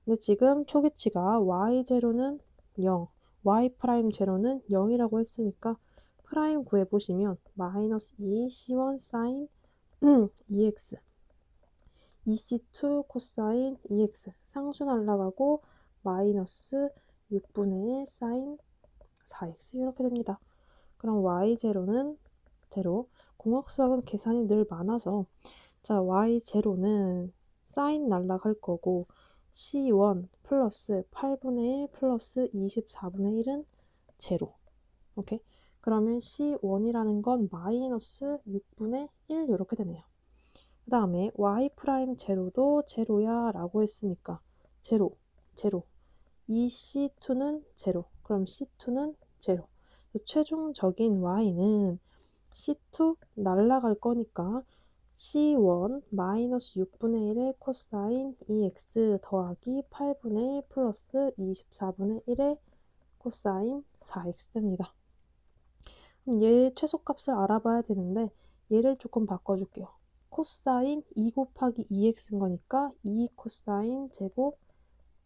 근데 지금 초기치가 y0는 0, y'0는 0이라고 했으니까 프라임 구해보시면 마이너스 2 c1 사인 2x 2c2 코사인 2x 상수 날라가고 마이너스 6분의 1 사인 4x 이렇게 됩니다. 그럼 y0는 제로. 공학수학은 계산이 늘 많아서 자 y0는 사인 날라갈 거고 c1 플러스 8분의 1 플러스 24분의 1은 제로. 오케이? 그러면 c1이라는 건 마이너스 6분의 1 이렇게 되네요. 그 다음에 y 프라임 제로도 제로야 라고 했으니까 제로, 제로. 이 c2는 제로. 그럼 c2는 제로. 최종적인 y는 c2 날라갈 거니까 c1 마이너스 6분의 1의 코사인 2x 더하기 8분의 1 플러스 24분의 1의 코사인 4x 됩니다. 그럼 얘 최소값을 알아봐야 되는데 얘를 조금 바꿔줄게요. 코사인 2 곱하기 2x인 거니까 2 코사인 제곱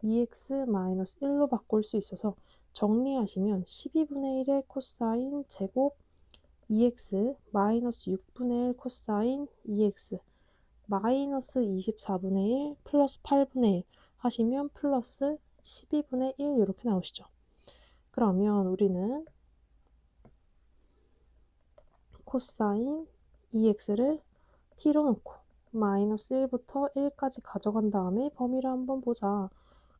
2x 마이너스 1로 바꿀 수 있어서 정리하시면 12분의 1의 코사인 제곱 2x 마이너스 6분의 1 코사인 2x 마이너스 24분의 1 플러스 8분의 1 하시면 플러스 12분의 1 이렇게 나오시죠. 그러면 우리는 코사인 2x를 t로 놓고 마이너스 1부터 1까지 가져간 다음에 범위를 한번 보자.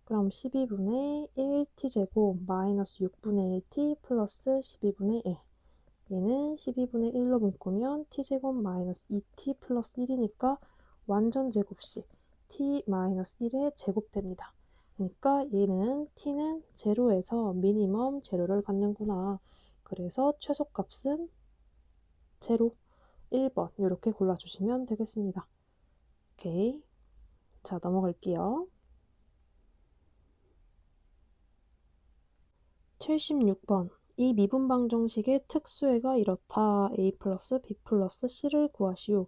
그럼 12분의 1t제곱 마이너스 6분의 1t 플러스 12분의 1. 얘는 12분의 1로 묶으면 t제곱 마이너스 2t 플러스 1이니까 완전 제곱식 t 마이너스 1의 제곱됩니다. 그러니까 얘는 t는 제로에서 미니멈 제로를 갖는구나. 그래서 최소값은 제로 1번 이렇게 골라주시면 되겠습니다. 오케이. 자, 넘어갈게요. 76번. 이 미분방정식의 특수해가 이렇다. a 플러스 b 플러스 c를 구하시오.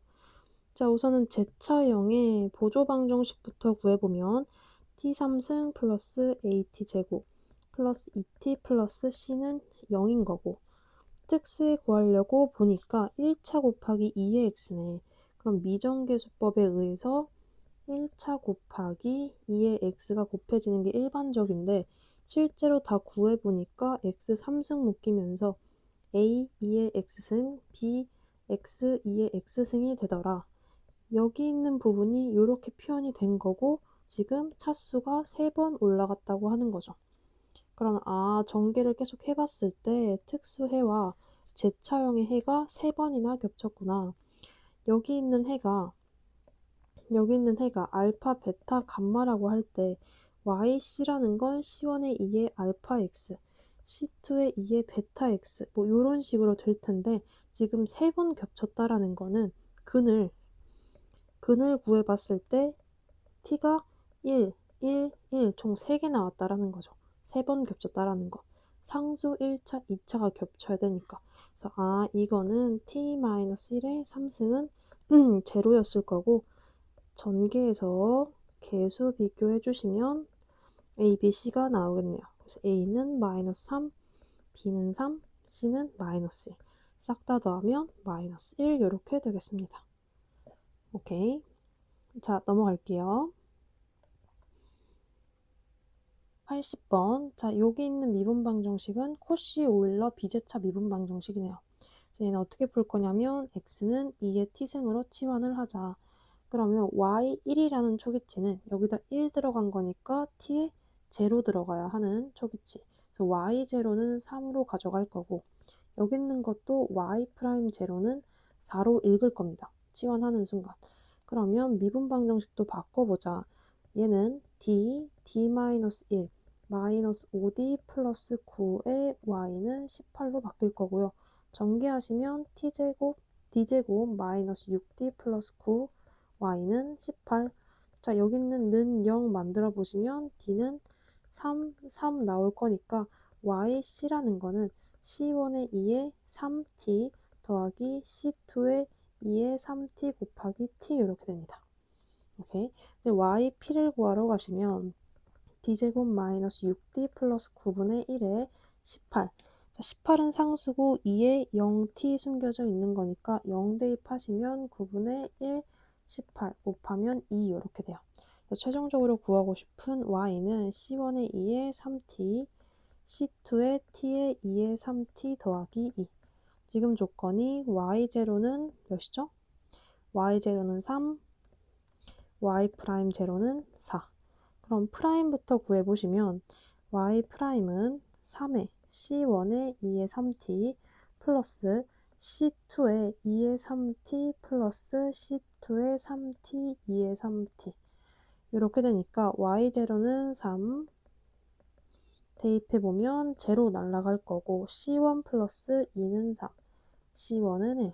자, 우선은 제차형의 보조방정식부터 구해보면 t3승 플러스 at제곱 플러스 2t 플러스 c는 0인 거고, 특수해 구하려고 보니까 1차 곱하기 2의 x네. 그럼 미정계수법에 의해서 1차 곱하기 2의 x가 곱해지는 게 일반적인데, 실제로 다 구해보니까 x 3승 묶이면서 a 2의 x승, b x 2의 x승이 되더라. 여기 있는 부분이 이렇게 표현이 된 거고, 지금 차수가 3번 올라갔다고 하는 거죠. 그럼 전개를 계속 해봤을 때 특수해와 제차형의 해가 3번이나 겹쳤구나. 여기 있는 해가 알파, 베타, 감마라고 할 때 yc라는 건 c1의 2의 알파 x, c2의 2의 베타 x 뭐 이런 식으로 될 텐데, 지금 3번 겹쳤다라는 거는 근을 구해봤을 때 t가 1, 1, 1 총 3개 나왔다라는 거죠. 3번 겹쳤다라는 거. 상수 1차, 2차가 겹쳐야 되니까. 그래서 이거는 t-1의 3승은 제로였을 거고, 전개해서 개수 비교해 주시면 a, b, c가 나오겠네요. 그래서 a는 마이너스 3, b는 3, c는 마이너스 1. 싹 다 더하면 마이너스 1 이렇게 되겠습니다. 오케이. 자, 넘어갈게요. 80번. 자, 여기 있는 미분방정식은 코시 오일러 비제차 미분방정식이네요. 얘는 어떻게 풀 거냐면 x는 2의 t승으로 치환을 하자. 그러면 y1이라는 초기치는 여기다 1 들어간 거니까 t에 0 들어가야 하는 초기치. 그래서 y0는 3으로 가져갈 거고, 여기 있는 것도 y'0는 4로 읽을 겁니다. 치환하는 순간. 그러면 미분방정식도 바꿔보자. 얘는 d-1 마이너스 5d 플러스 9의 y는 18로 바뀔 거고요. 전개하시면 d제곱 마이너스 6d 플러스 9 y는 18. 자, 여기 있는 는 0 만들어 보시면 d는 3 나올 거니까 yc라는 거는 c1의 2의 3t 더하기 c2의 2의 3t 곱하기 t 이렇게 됩니다. 오케이. yp를 구하러 가시면 d제곱 마이너스 6d 플러스 9분의 1에 18. 자, 18은 상수고 2에 0t 숨겨져 있는 거니까 0 대입하시면 9분의 1, 18 곱하면 2 이렇게 돼요. 최종적으로 구하고 싶은 y는 c1의 2에 3t, c2의 t의 2에 3t 더하기 2. 지금 조건이 y0는 몇이죠? y0는 3, y'0는 4. 그럼 프라임부터 구해보시면 y''은 3의 c1의 2의 3t 플러스 c2의 2의 3t 플러스 c2의 3t 2의 3t 이렇게 되니까 y0는 3 대입해보면 0 날라갈 거고, c1 플러스 2는 3, c1은 1.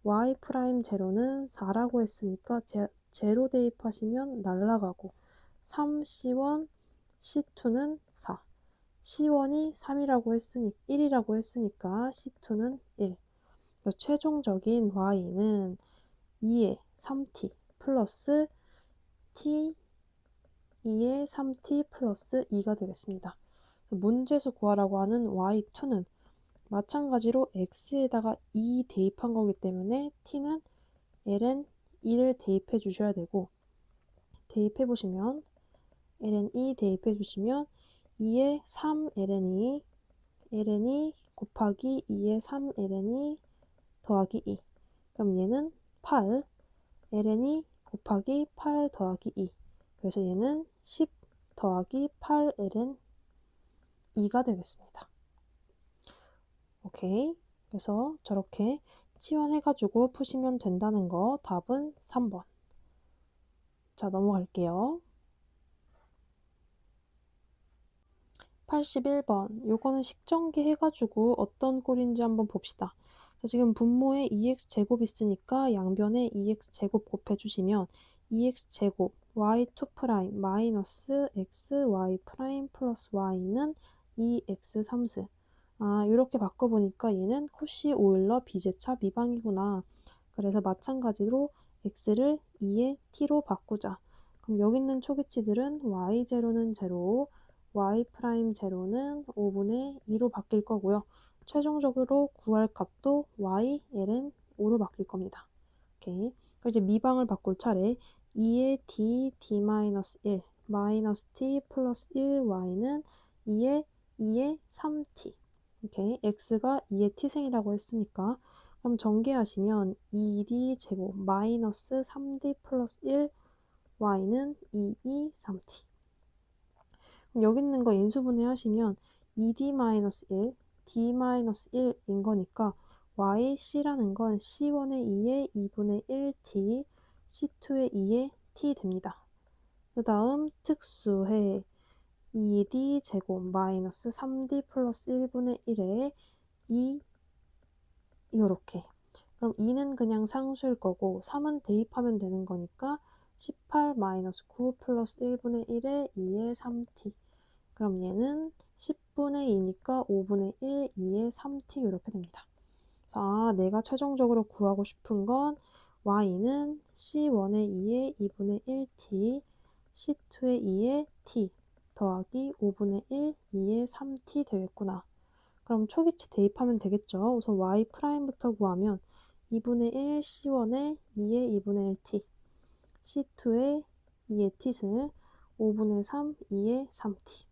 y'0는 4라고 했으니까 0 대입하시면 날라가고, 3c1, c2는 4. c1이 1이라고 했으니까 c2는 1. 최종적인 y는 2의 3t 플러스 t 2의 3t 플러스 2가 되겠습니다. 문제에서 구하라고 하는 y2는 마찬가지로 x에다가 2 대입한 거기 때문에 t는 ln 2를 대입해 주셔야 되고, 대입해 보시면 ln 2 대입해 주시면 2의 3 ln 2 곱하기 2의 3 ln 2 더하기 2. 그럼 얘는 8 ln이 곱하기 8 더하기 2. 그래서 얘는 10 더하기 8ln 2가 되겠습니다. 오케이. 그래서 저렇게 치환해가지고 푸시면 된다는 거 답은 3번. 자, 넘어갈게요. 81번. 요거는 식전기 해가지고 어떤 꼴인지 한번 봅시다. 자, 지금 분모에 2x제곱 있으니까 양변에 2x제곱 곱해주시면 2x제곱 y2' 마이너스 xy' 플러스 y는 2x3스. 이렇게 바꿔보니까 얘는 코시 오일러 비제차 미방이구나. 그래서 마찬가지로 x를 2의 t로 바꾸자. 그럼 여기 있는 초기치들은 y0는 0, y'0는 5분의 2로 바뀔 거고요. 최종적으로 구할 값도 y, ln 5로 바뀔 겁니다. 오케이. 그럼 이제 미방을 바꿀 차례 2의 d, d-1, 마이너스 t 플러스 1, y는 2의 3t. 오케이. x가 2의 t승이라고 했으니까 그럼 전개하시면 2d 제곱 마이너스 3d 플러스 1 y는 2, 3t. 그럼 여기 있는 거 인수분해 하시면 2d-1, d-1인 거니까 y, c라는 건 c1의 2의 2분의 1t, c2의 2의 t 됩니다. 그 다음 특수해 2d 제곱 마이너스 3d 플러스 1분의 1에 2 요렇게. 그럼 2는 그냥 상수일 거고 3은 대입하면 되는 거니까 18 마이너스 9 플러스 1분의 1에 2의 3t. 그럼 얘는 10분의 2니까 5분의 1, 2의 3t 이렇게 됩니다. 자, 내가 최종적으로 구하고 싶은 건 y는 c1의 2의 2분의 1t, c2의 2의 t 더하기 5분의 1, 2의 3t 되겠구나. 그럼 초기치 대입하면 되겠죠. 우선 y'부터 구하면 2분의 1 c1의 2의 2분의 1t, c2의 2의 t승, 5분의 3, 2의 3t.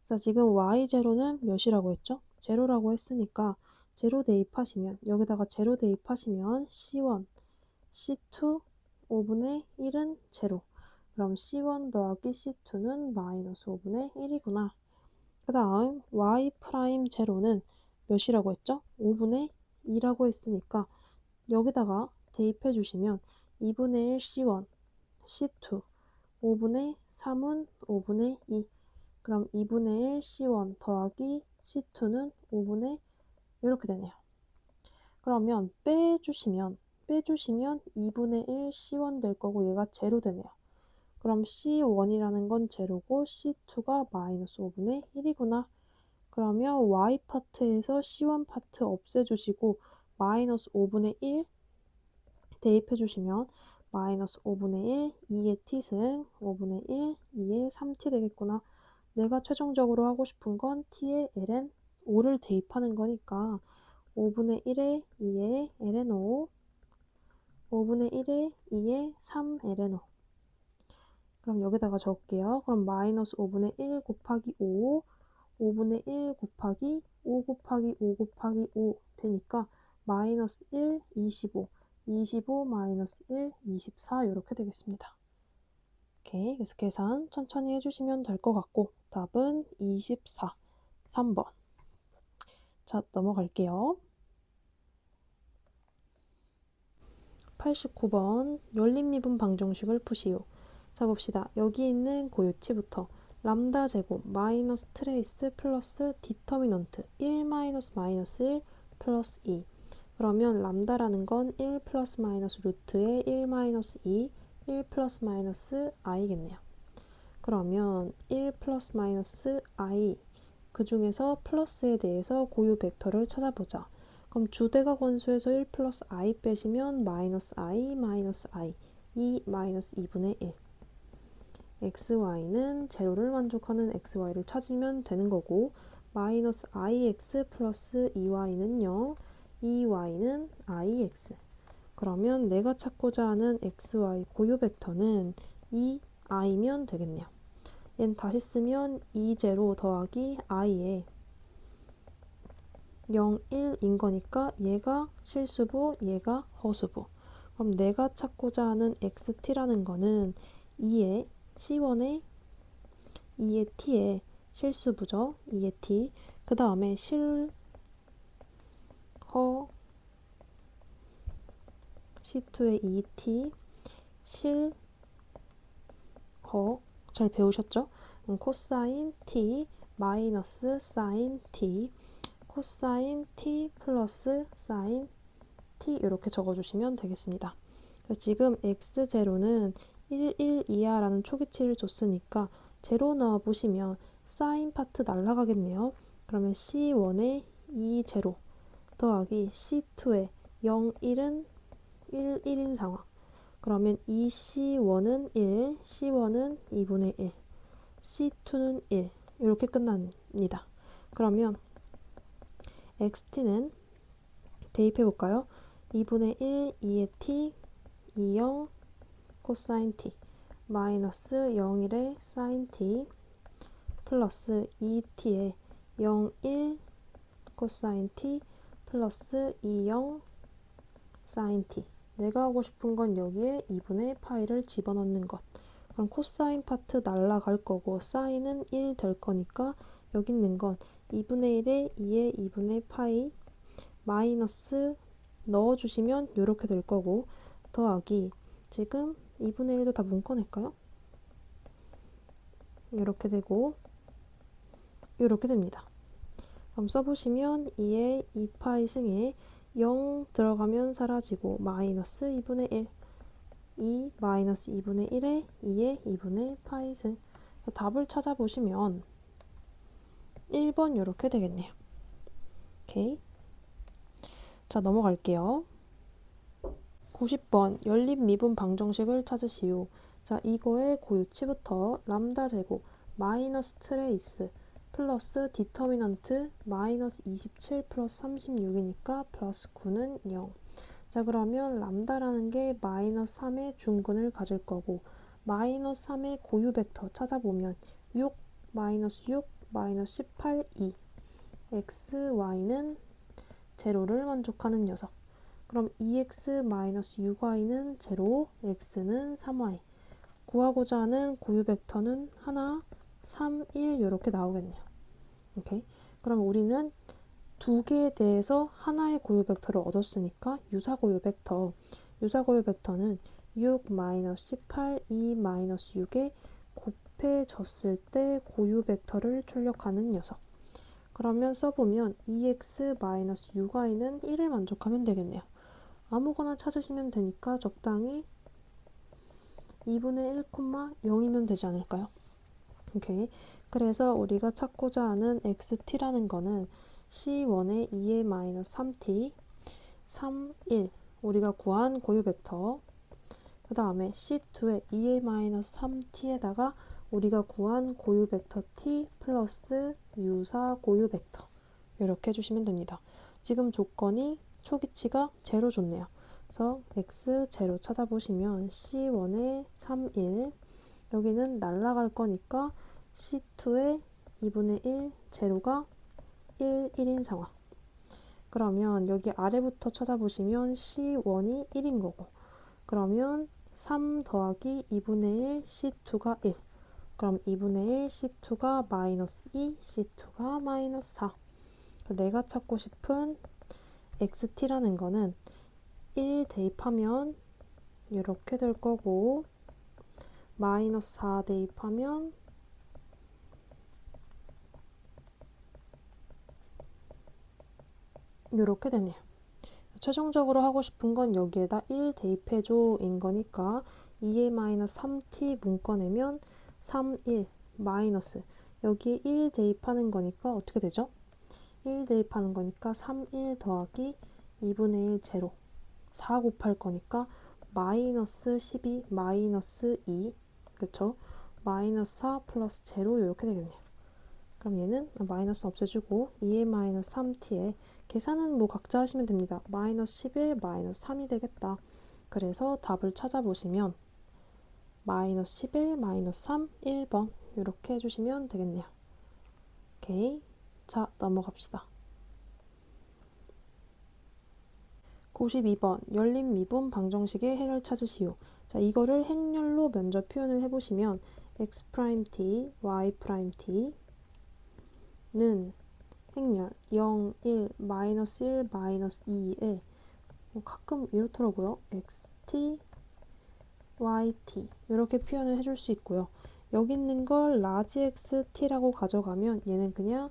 자, 지금 y0는 몇이라고 했죠? 제로라고 했으니까 제로 대입하시면 여기다가 제로 대입하시면 c1, c2, 5분의 1은 제로. 그럼 c1 더하기 c2는 마이너스 5분의 1이구나. 그 다음 y'0는 몇이라고 했죠? 5분의 2라고 했으니까 여기다가 대입해 주시면 2분의 1 c1, c2, 5분의 3은 5분의 2. 그럼 2분의 1 c1 더하기 c2는 5분의 이렇게 되네요. 그러면 빼주시면 2분의 1 c1 될 거고 얘가 제로 되네요. 그럼 c1이라는 건 제로고 c2가 마이너스 5분의 1이구나. 그러면 y 파트에서 c1 파트 없애주시고 마이너스 5분의 1 대입해 주시면 마이너스 5분의 1, 2의 t승, 5분의 1, 2의 3t 되겠구나. 내가 최종적으로 하고 싶은 건 t의 ln 5를 대입하는 거니까 5분의 1에 2의 ln 5, 5분의 1에 2의 3 ln 5. 그럼 여기다가 적을게요. 그럼 마이너스 5분의 1 곱하기 5, 5분의 1 곱하기 5 곱하기 5 곱하기 5 되니까 마이너스 1, 25, 25 마이너스 1, 24 이렇게 되겠습니다. 오케이, 그래서 계산 천천히 해주시면 될 것 같고 답은 24, 3번. 자, 넘어갈게요. 89번 열림미분 방정식을 푸시오. 자, 봅시다. 여기 있는 고유치부터 람다 제곱 마이너스 트레이스 플러스 디터미넌트 1 마이너스 마이너스 1 플러스 2. 그러면 람다라는 건 1 플러스 마이너스 루트의 1 마이너스 2, 1 플러스 마이너스 i겠네요. 그러면 1 플러스 마이너스 i 그 중에서 플러스에 대해서 고유 벡터를 찾아보자. 그럼 주대각 원소에서 1 플러스 i 빼시면 마이너스 i 마이너스 i 2 마이너스 2분의 1. xy는 제로를 만족하는 xy를 찾으면 되는 거고 마이너스 ix 플러스 2y는 0, 2y는 ix. 그러면 내가 찾고자 하는 xy 고유 벡터는 2i면 되겠네요. 얘는 다시 쓰면 2제로 더하기 i에 0, 1인 거니까 얘가 실수부, 얘가 허수부. 그럼 내가 찾고자 하는 xt라는 거는 2의 c1의 2의 t의 실수부죠. 2의 t. 그 다음에 실허 c2의 2t 실허 잘 배우셨죠? 코사인 t 마이너스 사인 t 코사인 t 플러스 사인 t 이렇게 적어주시면 되겠습니다. 지금 x0는 1, 1 이하라는 초기치를 줬으니까 제로 넣어보시면 사인 파트 날라가겠네요. 그러면 c1의 2 제로 더하기 c2의 0, 1은 1, 1인 상황. 그러면 이 c1은 1, c1은 2분의 1, c2는 1 이렇게 끝납니다. 그러면 xt는 대입해볼까요? 2분의 1, 2의 t, 2, 0, 코사인 t 마이너스 0, 1의 사인 t 플러스 2t의 0, 1 코사인 t 플러스 2, 0 사인 t. 내가 하고 싶은 건 여기에 2분의 파이를 집어넣는 것. 그럼 코사인 파트 날라갈 거고 사인은 1 될 거니까 여기 있는 건 2분의 1에 2의 2분의 파이 마이너스 넣어주시면 이렇게 될 거고 더하기 지금 2분의 1도 다 묶어낼까요? 이렇게 되고 이렇게 됩니다. 그럼 써보시면 2의 2파이 승에 0 들어가면 사라지고 마이너스 2분의 1 2 마이너스 2분의 1에 2의 2분의 파이 승. 답을 찾아보시면 1번 이렇게 되겠네요. 오케이. 자, 넘어갈게요. 90번 연립 미분 방정식을 찾으시오. 자, 이거의 고유치부터 람다 제곱 마이너스 트레이스 플러스 디터미넌트 마이너스 27 플러스 36이니까 플러스 9는 0. 자, 그러면 람다라는 게 마이너스 3의 중근을 가질 거고 마이너스 3의 고유 벡터 찾아보면 6, 마이너스 6, 마이너스 18, 2 x, y는 제로를 만족하는 녀석. 그럼 2x-6y는 제로, x는 3y. 구하고자 하는 고유 벡터는 하나, 3, 1 이렇게 나오겠네요. 오케이. 그럼 우리는 두 개에 대해서 하나의 고유 벡터를 얻었으니까 유사 고유 벡터는 6-18, 2-6에 곱해졌을 때 고유 벡터를 출력하는 녀석. 그러면 써보면 2x-6y는 1을 만족하면 되겠네요. 아무거나 찾으시면 되니까 적당히 2분의 1, 0이면 되지 않을까요? 오케이. 그래서 우리가 찾고자 하는 xt라는 거는 c1의 2의 마이너스 3t 3, 1 우리가 구한 고유 벡터 그 다음에 c2의 2의 마이너스 3t에다가 우리가 구한 고유 벡터 t 플러스 유사 고유 벡터 이렇게 해주시면 됩니다. 지금 조건이 초기치가 제로 줬네요. 그래서 x0 찾아보시면 c1의 3, 1 여기는 날라갈 거니까 c2의 2분의 1 제로가 1, 1인 상황. 그러면 여기 아래부터 찾아보시면 c1이 1인 거고 그러면 3 더하기 2분의 1 c2가 1 그럼 2분의 1 c2가 마이너스 2 c2가 마이너스 4 내가 찾고 싶은 xt라는 거는 1 대입하면 이렇게 될 거고 마이너스 4 대입하면 이렇게 되네요. 최종적으로 하고 싶은 건 여기에다 1 대입해줘 인 거니까 2의 마이너스 3t 묶어내면 3, 1 마이너스 여기에 1 대입하는 거니까 어떻게 되죠? 1 대입하는 거니까 3, 1 더하기 2분의 1 제로 4 곱할 거니까 마이너스 12 마이너스 2 그쵸? 마이너스 4 플러스 제로 이렇게 되겠네요. 그럼 얘는 마이너스 없애주고 2의 마이너스 3t에 계산은 뭐 각자 하시면 됩니다. 마이너스 11 마이너스 3이 되겠다. 그래서 답을 찾아보시면 마이너스 11 마이너스 3 1번 이렇게 해주시면 되겠네요. 오케이. 자, 넘어갑시다. 92번 열린 미분 방정식의 해를 찾으시오. 자, 이거를 행렬로 면접 표현을 해보시면 x'(t), y'(t는 행렬 0, 1, 마이너스 1, 마이너스 2에 가끔 이렇더라고요. xt, yt 이렇게 표현을 해줄 수 있고요. 여기 있는 걸 라지 xt라고 가져가면 얘는 그냥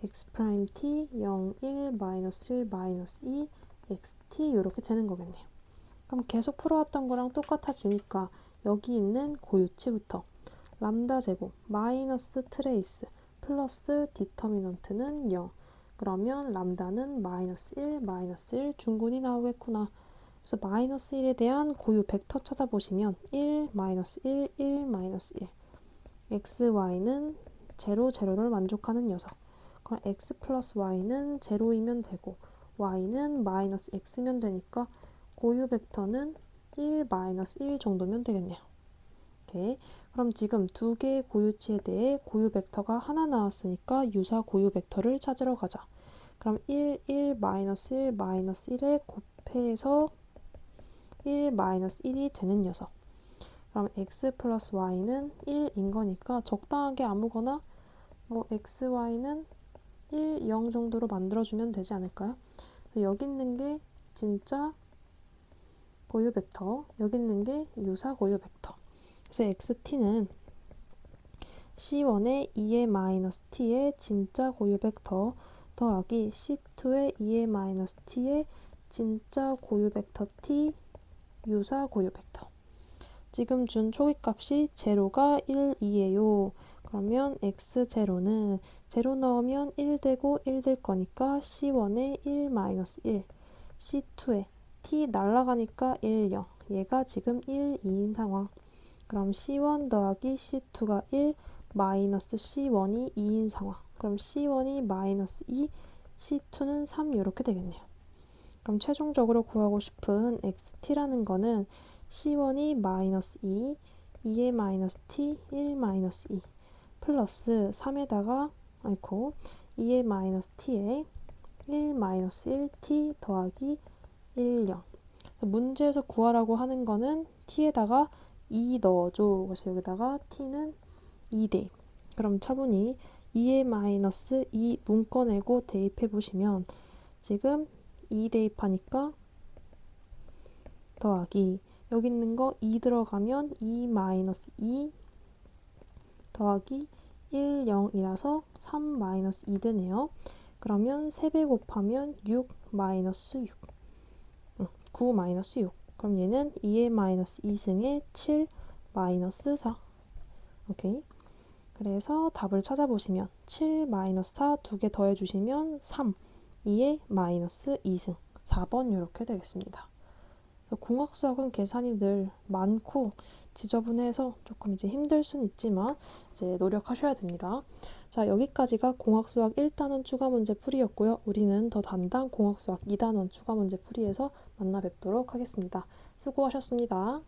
x'(t) 0, 1, 마이너스 1, 마이너스 2, xt 이렇게 되는 거겠네요. 그럼 계속 풀어왔던 거랑 똑같아지니까 여기 있는 고유치부터 람다 제곱 마이너스 트레이스 플러스 디터미넌트는 0. 그러면 람다는 마이너스 1, 마이너스 1 중군이 나오겠구나. 그래서 마이너스 1에 대한 고유 벡터 찾아보시면 1, 마이너스 1, 1, 마이너스 1. x, y는 0, 0를 만족하는 녀석. 그럼 x 플러스 y는 0이면 되고 y는 마이너스 x면 되니까 고유 벡터는 1, 마이너스 1 정도면 되겠네요. 오케이. 그럼 지금 두 개의 고유치에 대해 고유 벡터가 하나 나왔으니까 유사 고유 벡터를 찾으러 가자. 그럼 1, 1, 마이너스 1, 마이너스 1에 곱해서 1, 마이너스 1이 되는 녀석. 그럼 x 플러스 y는 1인 거니까 적당하게 아무거나 x, y는 1, 0 정도로 만들어주면 되지 않을까요? 여기 있는 게 진짜 고유 벡터, 여기 있는 게 유사 고유 벡터. 그래서 xt는 c1의 2의 마이너스 t의 진짜 고유 벡터 더하기 c2의 2의 마이너스 t의 진짜 고유 벡터 t 유사 고유 벡터. 지금 준 초기값이 제로가 1, 2예요. 그러면 x0는 0 넣으면 1 되고 1 될 거니까 c1의 1, 마이너스 1, c2의 t 날라가니까 1, 0. 얘가 지금 1, 2인 상황. 그럼 c1 더하기 c2가 1, 마이너스 c1이 2인 상황. 그럼 c1이 마이너스 2, c2는 3 이렇게 되겠네요. 그럼 최종적으로 구하고 싶은 xt라는 거는 c1이 마이너스 2, 2의 마이너스 t, 1 마이너스 2 플러스 3에다가 2의 마이너스 t에 1 마이너스 1t 더하기 1, 0. 문제에서 구하라고 하는 거는 t에다가 2 넣어줘. 그래서 여기다가 t는 2대. 그럼 차분히 2의 마이너스 2 문꺼내고 대입해보시면 지금 2 대입하니까 더하기 여기 있는 거 2 들어가면 2 마이너스 2 더하기 1, 0이라서 3 마이너스 2 되네요. 그러면 3배 곱하면 6 마이너스 6. 9 마이너스 6. 그럼 얘는 2의 마이너스 2승에 7 마이너스 4. 오케이. 그래서 답을 찾아보시면 7 마이너스 4 두 개 더해주시면 3. 2의 마이너스 2승. 4번 이렇게 되겠습니다. 공학 수학은 계산이 늘 많고 지저분해서 조금 이제 힘들 수는 있지만 이제 노력하셔야 됩니다. 자, 여기까지가 공학 수학 1단원 추가 문제 풀이였고요. 우리는 더 단단 공학 수학 2단원 추가 문제 풀이에서 만나 뵙도록 하겠습니다. 수고하셨습니다.